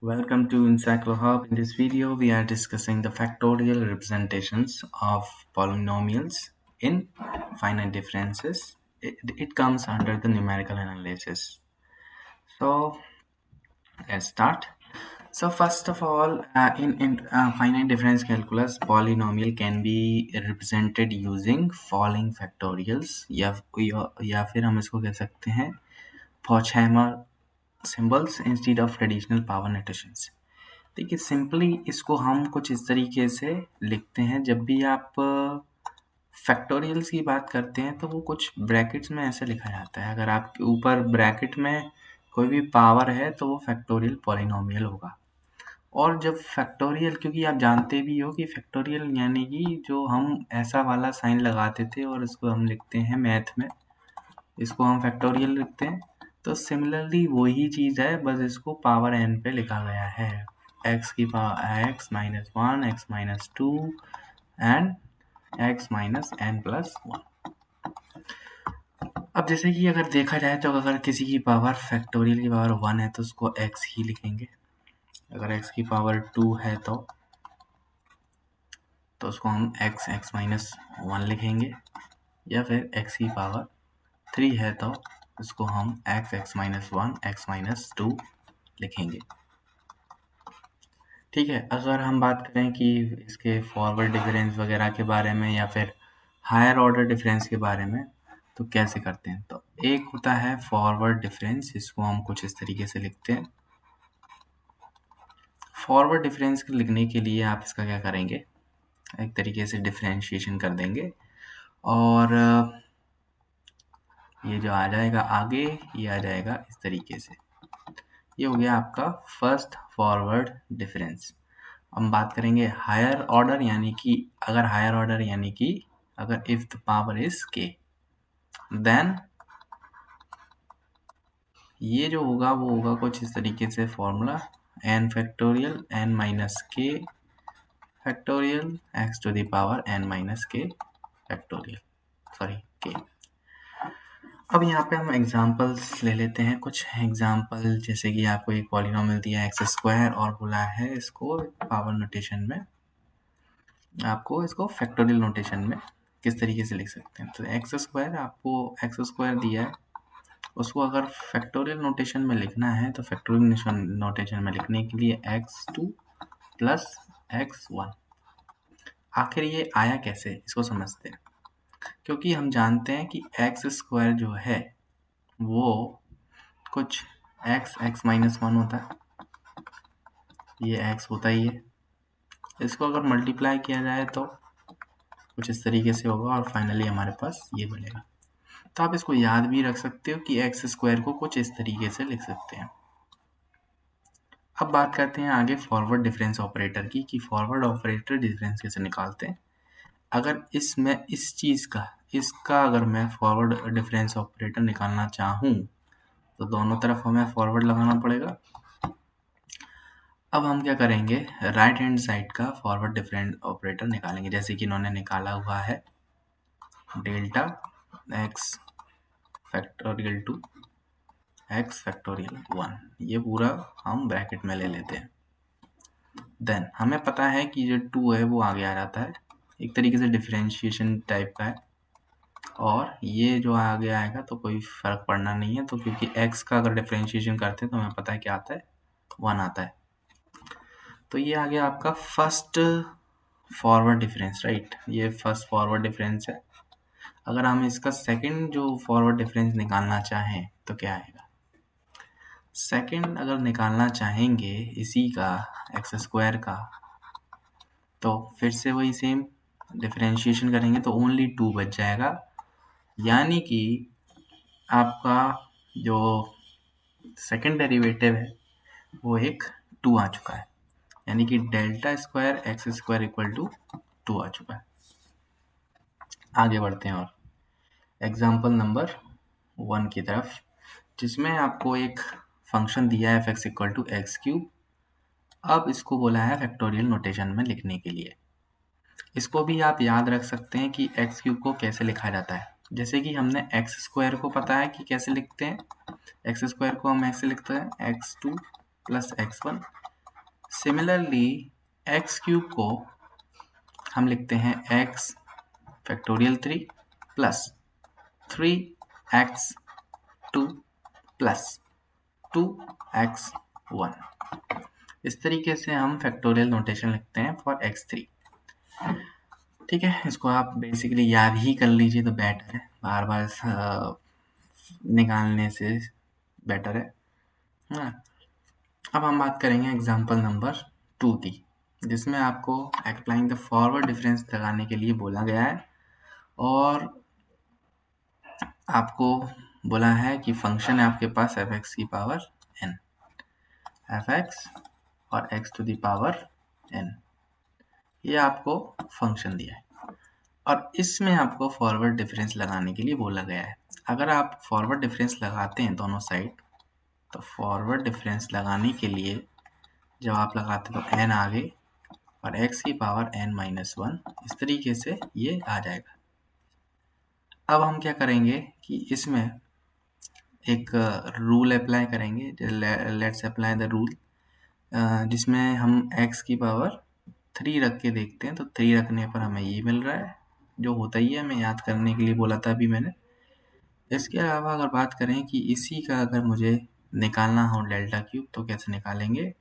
Welcome to EncycloHub. In this video, we are discussing the factorial representations of polynomials in finite differences. It comes under the numerical analysis. So let's start. So first of all, in finite difference calculus, polynomial can be represented using following factorials या फिर हम इसको कह सकते हैं Pochhammer symbols instead of traditional power notations. देखिए simply इसको हम कुछ इस तरीके से लिखते हैं। जब भी आप फैक्टोरियल्स की बात करते हैं तो वो कुछ ब्रैकेट्स में ऐसे लिखा जाता है। अगर आपके ऊपर ब्रैकेट में कोई भी पावर है तो वो फैक्टोरियल पॉलिनोमियल होगा। और जब फैक्टोरियल, क्योंकि आप जानते भी हो कि फैक्टोरियल यानी कि जो हम ऐसा वाला साइन लगाते थे और इसको हम लिखते हैं मैथ में, इसको हम फैक्टोरियल लिखते हैं। तो सिमिलरली वही चीज़ है, बस इसको पावर n पे लिखा गया है। x की power x minus 1, x minus 2 and x minus n plus 1। अब जैसे कि अगर देखा जाए तो अगर किसी की पावर फैक्टोरियल की पावर 1 है तो उसको x ही लिखेंगे। अगर x की पावर 2 है तो उसको हम x माइनस 1 लिखेंगे, या फिर x की पावर 3 है तो इसको हम x माइनस 1 x माइनस 2 लिखेंगे। ठीक है। अगर हम बात करें कि इसके फॉरवर्ड डिफरेंस वगैरह के बारे में या फिर हायर ऑर्डर डिफरेंस के बारे में, तो कैसे करते हैं? तो एक होता है फॉरवर्ड डिफरेंस, इसको हम कुछ इस तरीके से लिखते हैं। फॉरवर्ड डिफरेंस लिखने के लिए आप इसका क्या करेंगे, एक तरीके से डिफरेंशिएशन कर देंगे और ये जो आ जाएगा आगे, ये आ जाएगा इस तरीके से। ये हो गया आपका फर्स्ट फॉरवर्ड डिफरेंस। हम बात करेंगे हायर ऑर्डर, यानी कि अगर if the power is k, then ये जो होगा वो होगा कुछ इस तरीके से formula n factorial n minus k factorial x to the power n minus k factorial, sorry k। अब यहाँ पे हम एग्जांपल्स ले लेते हैं। कुछ एग्जांपल, जैसे कि आपको एक पॉलिनोमियल दिया है x² और बोला है इसको पावर नोटेशन में, आपको इसको फैक्टोरियल नोटेशन में किस तरीके से लिख सकते हैं। तो आपको x² दिया है, उसको अगर फैक्टोरियल नोटेशन में लिखना है तो फैक्टोरियल नोटेशन में लिखने के लिए x2 प्लस x1। आखिर ये आया कैसे, इसको समझते हैं। क्योंकि हम जानते हैं कि x² जो है वो कुछ x माइनस 1 होता है, ये x होता ही है। इसको अगर मल्टीप्लाई किया जाए तो कुछ इस तरीके से होगा और फाइनली हमारे पास ये बनेगा। तो आप इसको याद भी रख सकते हो कि x² को कुछ इस तरीके से लिख सकते हैं। अब बात करते हैं आगे फॉरवर्ड डिफरेंस ऑपरेटर की, कि फॉरवर्ड ऑपरेटर डिफरेंस कैसे निकालते हैं। अगर इसका अगर मैं फॉरवर्ड डिफरेंस ऑपरेटर निकालना चाहूँ तो दोनों तरफ हमें फॉरवर्ड लगाना पड़ेगा। अब हम क्या करेंगे, राइट हैंड साइड का फॉरवर्ड डिफरेंस ऑपरेटर निकालेंगे, जैसे कि इन्होंने निकाला हुआ है delta x factorial 2 x factorial 1, ये पूरा हम ब्रैकेट में ले लेते हैं। देन हमें पता है कि जो 2 है वो आगे आ जाता है, एक तरीके से डिफरेंशिएशन टाइप का है, और ये जो आगे आएगा तो कोई फर्क पड़ना नहीं है। तो क्योंकि x का अगर डिफरेंशिएशन करते हैं तो हमें पता है क्या आता है, 1 आता है। तो ये आ गया आपका फर्स्ट फॉरवर्ड डिफरेंस, राइट। ये फर्स्ट फॉरवर्ड डिफरेंस है। अगर हम इसका सेकंड जो फॉरवर्ड डिफरेंस निकालना चाहें तो क्या आएगा, सेकंड अगर निकालना चाहेंगे इसी का x² का, तो फिर से वही सेम डिफरेंशिएशन करेंगे तो ओनली 2 बच जाएगा, यानी कि आपका जो सेकंड डेरिवेटिव है वो एक 2 आ चुका है, यानी कि delta square x² equal to 2 आ चुका है। आगे बढ़ते हैं और एग्जाम्पल नंबर 1 की तरफ, जिसमें आपको एक फंक्शन दिया है f(x) इक्वल टू x³। अब इसको बोला है फैक्टोरियल नोटेशन में लिखने के लिए। इसको भी आप याद रख सकते हैं कि x³ को कैसे लिखा जाता है। जैसे कि हमने x² को पता है कि कैसे लिखते हैं, x² को हम ऐसे लिखते हैं x2 plus x1 similarly x cube को हम लिखते हैं x factorial 3 plus 3x2 plus 2x1। इस तरीके से हम फैक्टोरियल नोटेशन लिखते हैं फॉर x3। ठीक है, इसको आप बेसिकली याद ही कर लीजिए तो बेटर है, बार बार निकालने से बेटर है ना। अब हम बात करेंगे एग्जाम्पल नंबर 2 की, जिसमें आपको अप्लाइंग द फॉरवर्ड डिफरेंस लगाने के लिए बोला गया है और आपको बोला है कि फंक्शन है आपके पास एफ एक्स की पावर n, एफ एक्स और x to the power n, ये आपको फंक्शन दिया है और इसमें आपको फॉरवर्ड डिफरेंस लगाने के लिए बोला गया है। अगर आप फॉरवर्ड डिफरेंस लगाते हैं दोनों साइड, तो फॉरवर्ड डिफरेंस लगाने के लिए जब आप लगाते हैं तो n आगे और x की पावर n-1, इस तरीके से ये आ जाएगा। अब हम क्या करेंगे कि इसमें एक रूल अप्लाई करेंगे, लेट्स अप्लाई द रूल, जिसमें हम x की पावर 3 रख के देखते हैं, तो 3 रखने पर हमें ये मिल रहा है, जो होता ही है, हमें याद करने के लिए बोला था अभी मैंने। इसके अलावा अगर बात करें कि इसी का अगर मुझे निकालना हो डेल्टा क्यूब, तो कैसे निकालेंगे,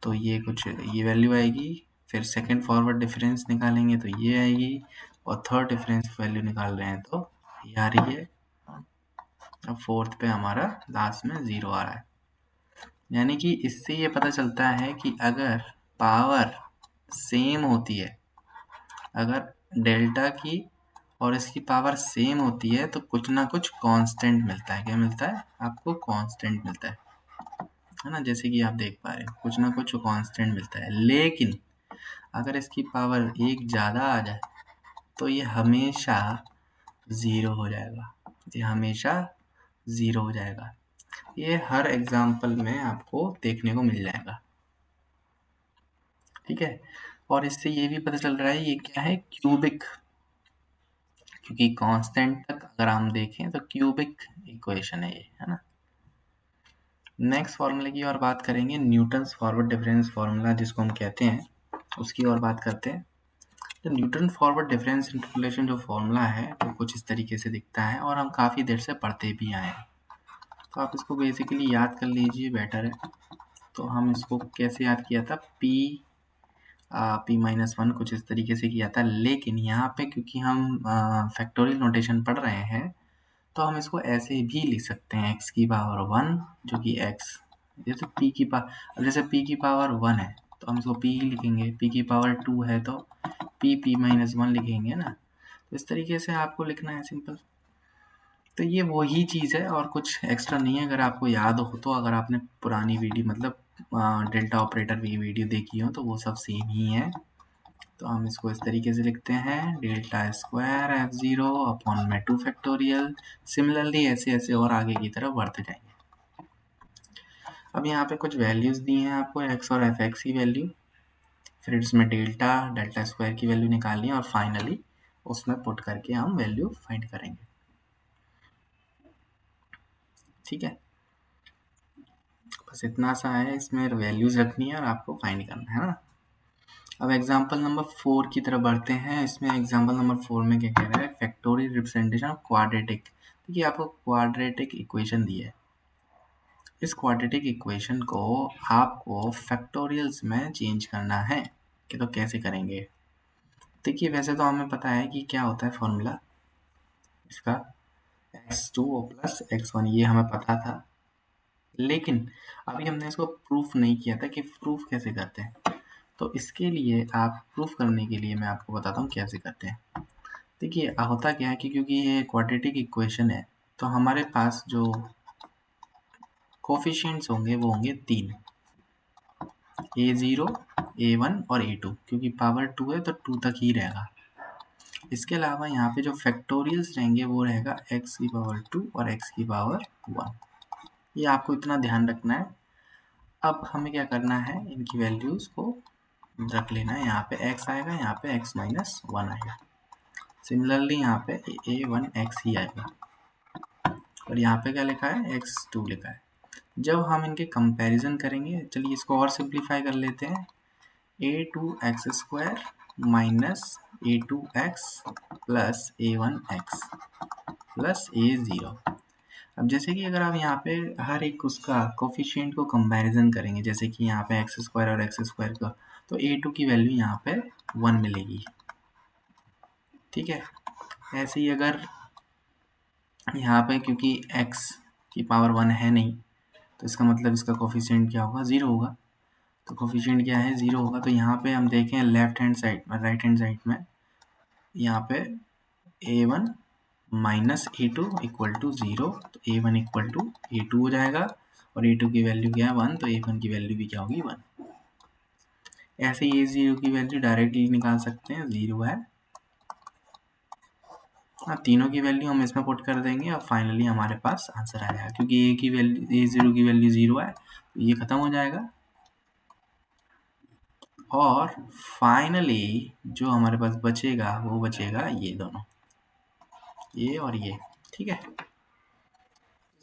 तो ये कुछ ये वैल्यू आएगी, फिर सेकंड फॉरवर्ड डिफरेंस निकालेंगे तो ये आएगी, और थर्ड डिफरेंस वैल्यू निकाल रहे हैं तो ये आ रही है। अब फोर्थ पे हमारा लास्ट में 0 आ रहा है। यानी कि इससे ये पता चलता है कि अगर पावर सेम होती है, अगर डेल्टा की और इसकी पावर सेम होती है, तो कुछ ना कुछ कांस्टेंट मिलता है। क्या मिलता है आपको? कांस्टेंट मिलता है ना, जैसे कि आप देख पा रहे हैं कुछ ना कुछ कांस्टेंट मिलता है। लेकिन अगर इसकी पावर 1 ज़्यादा आ जाए तो ये हमेशा 0 हो जाएगा, ये हमेशा 0 हो जाएगा। ये हर एग्जाम्पल में आपको देखने को मिल जाएगा। ठीक है, और इससे ये भी पता चल रहा है ये क्या है, क्यूबिक, क्योंकि कांस्टेंट तक अगर हम देखें तो क्यूबिक इक्वेशन है ये, है ना। नेक्स्ट फार्मूले की और बात करेंगे, न्यूटन्स फॉरवर्ड डिफरेंस फार्मूला जिसको हम कहते हैं, उसकी और बात करते हैं। तो न्यूटन फॉरवर्ड डिफरेंस इंटीग्रेशन जो फॉर्मूला है वो कुछ इस तरीके से दिखता है और हम काफ़ी देर से पढ़ते भी आए हैं, तो आप इसको बेसिकली याद कर लीजिए, बेटर है। तो हम इसको कैसे याद किया था, p-1 कुछ इस तरीके से किया था, लेकिन यहाँ पे क्योंकि हम फैक्टोरियल नोटेशन पढ़ रहे हैं, तो हम इसको ऐसे भी लिख सकते हैं x की पावर 1, जो कि x, जैसे p की पावर, जैसे p की पावर 1 है तो हम इसको p ही लिखेंगे, p की पावर 2 है तो p-1 लिखेंगे ना। तो इस तरीके से आपको लिखना है, सिंपल। तो ये वही चीज़ है और कुछ एक्स्ट्रा नहीं है। अगर आपको याद हो तो, अगर आपने पुरानी वीडियो मतलब डेल्टा ऑपरेटर की वीडियो देखी हो तो वो सब सेम ही है। तो हम इसको इस तरीके से लिखते हैं, डेल्टा स्क्वायर f0 अपॉन में 2 फैक्टोरियल। सिमिलरली ऐसे ऐसे और आगे की तरफ बढ़ते जाएंगे। अब यहाँ पे कुछ वैल्यूज दी हैं आपको, x और fx की वैल्यू, फिर इसमें डेल्टा स्क्वायर की वैल्यू निकालनी है और फाइनली उसमें पुट करके हम वैल्यू फाइंड करेंगे। ठीक है, बस इतना सा है, इसमें वैल्यूज रखनी है और आपको फाइंड करना है ना। अब एग्जाम्पल नंबर 4 की तरफ बढ़ते हैं। इसमें एग्जाम्पल नंबर 4 में क्या कह रहा है, फैक्टोरियल रिप्रेजेंटेशन ऑफ क्वाड्रेटिक। देखिए आपको क्वाड्रेटिक इक्वेशन दी है, इस क्वाड्रेटिक इक्वेशन को आपको फैक्टोरियल्स में चेंज करना है कि तो कैसे करेंगे। देखिए वैसे तो हमें पता है कि क्या होता है फॉर्मूला इसका, x2 प्लस x1, ये हमें पता था, लेकिन अभी हमने इसको प्रूफ नहीं किया था कि प्रूफ कैसे करते हैं। तो इसके लिए आप प्रूफ करने के लिए मैं आपको बताता हूँ कैसे करते हैं। देखिए होता क्या है कि क्योंकि ये क्वाड्रेटिक इक्वेशन है, तो हमारे पास जो कोफिशिएंट्स होंगे वो होंगे 3, a0, a1 और a2, क्योंकि पावर 2 है तो 2 तक ही रहेगा। इसके अलावा यहाँ पे जो फैक्टोरियल्स रहेंगे वो रहेगा x की पावर 2 और x की पावर 1। ये आपको इतना ध्यान रखना है। अब हमें क्या करना है, इनकी वैल्यूज को रख लेना है। यहाँ पे x आएगा, यहाँ पे x-1 आएगा। सिमिलरली यहाँ पे a1 x ही आएगा और यहाँ पे क्या लिखा है, x2 लिखा है। जब हम इनके कंपैरिजन करेंगे, चलिए इसको और सिंप्लीफाई कर लेते हैं, a2x² minus a2x plus a1x plus a0। अब जैसे कि अगर आप यहाँ पे हर एक उसका कोफिशिएंट को कंपैरिजन करेंगे, जैसे कि यहाँ पे x² और x² का, तो a2 की वैल्यू यहाँ पे 1 मिलेगी। ठीक है, ऐसे ही अगर यहाँ पे क्योंकि x की पावर 1 है नहीं, तो इसका मतलब इसका कोफिशिएंट क्या होगा, 0 होगा। तो कोफिशिएंट क्या है, 0 होगा। तो यहाँ पे हम देखें लेफ्ट हैंड साइड में, राइट हैंड साइड में, यहाँ पे a1 minus a2 equal to 0, तो a1 इक्वल टू a2 हो जाएगा, और a2 की वैल्यू क्या है, 1, तो a1 की वैल्यू भी क्या होगी, 1। ऐसे ही a0 की वैल्यू डायरेक्टली निकाल सकते हैं, 0 है। अब तीनों की वैल्यू हम इसमें पुट कर देंगे और फाइनली हमारे पास आंसर आएगा, क्योंकि a की वैल्यू, a0 की वैल्यू 0 है, तो ये खत्म हो जाएगा। और फाइनली जो हमारे पास बचेगा वो बचेगा ये दोनों, ये और ये। ठीक है,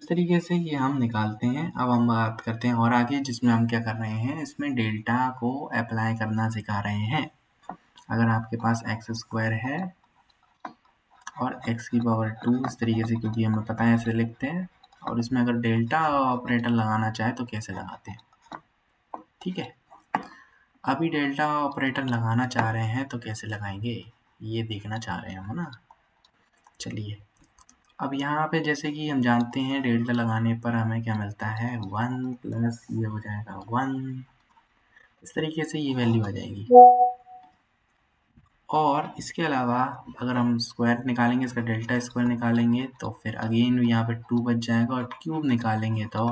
इस तरीके से ये हम निकालते हैं। अब हम बात करते हैं और आगे, जिसमें हम क्या कर रहे हैं, इसमें डेल्टा को अप्लाई करना सिखा रहे हैं। अगर आपके पास x² है और x की पावर 2 इस तरीके से, क्योंकि हमें पता है ऐसे लिखते हैं, और इसमें अगर डेल्टा ऑपरेटर लगाना चाहे तो कैसे लगाते हैं। ठीक है, अभी डेल्टा ऑपरेटर लगाना चाह रहे हैं तो कैसे लगाएंगे, ये देखना चाह रहे हैं हम, है ना। चलिए, अब यहाँ पे जैसे कि हम जानते हैं डेल्टा लगाने पर हमें क्या मिलता है, 1 प्लस ये हो जाएगा 1, इस तरीके से ये वैल्यू आ जाएगी। और इसके अलावा अगर हम स्क्वायर निकालेंगे, इसका डेल्टा स्क्वायर निकालेंगे, तो फिर अगेन यहाँ पे 2 बच जाएगा, और क्यूब निकालेंगे तो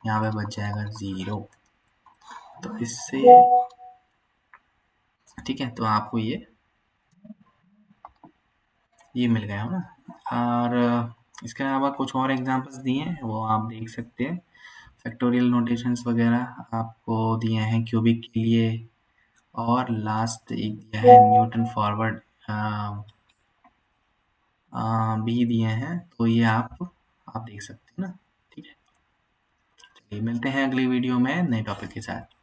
यहाँ पे बच जाएगा 0। तो इससे, ठीक है, तो आपको ये मिल गया हो ना। और इसके अलावा कुछ और एग्जांपल्स दिए हैं, वो आप देख सकते हैं। फैक्टोरियल नोटेशंस वगैरह आपको दिए हैं क्यूबिक के लिए, और लास्ट एक दिया है न्यूटन फॉरवर्ड भी दिए हैं, तो ये आप देख सकते हैं ना। ठीक है, चलिए मिलते हैं अगली वीडियो में नए टॉपिक के साथ।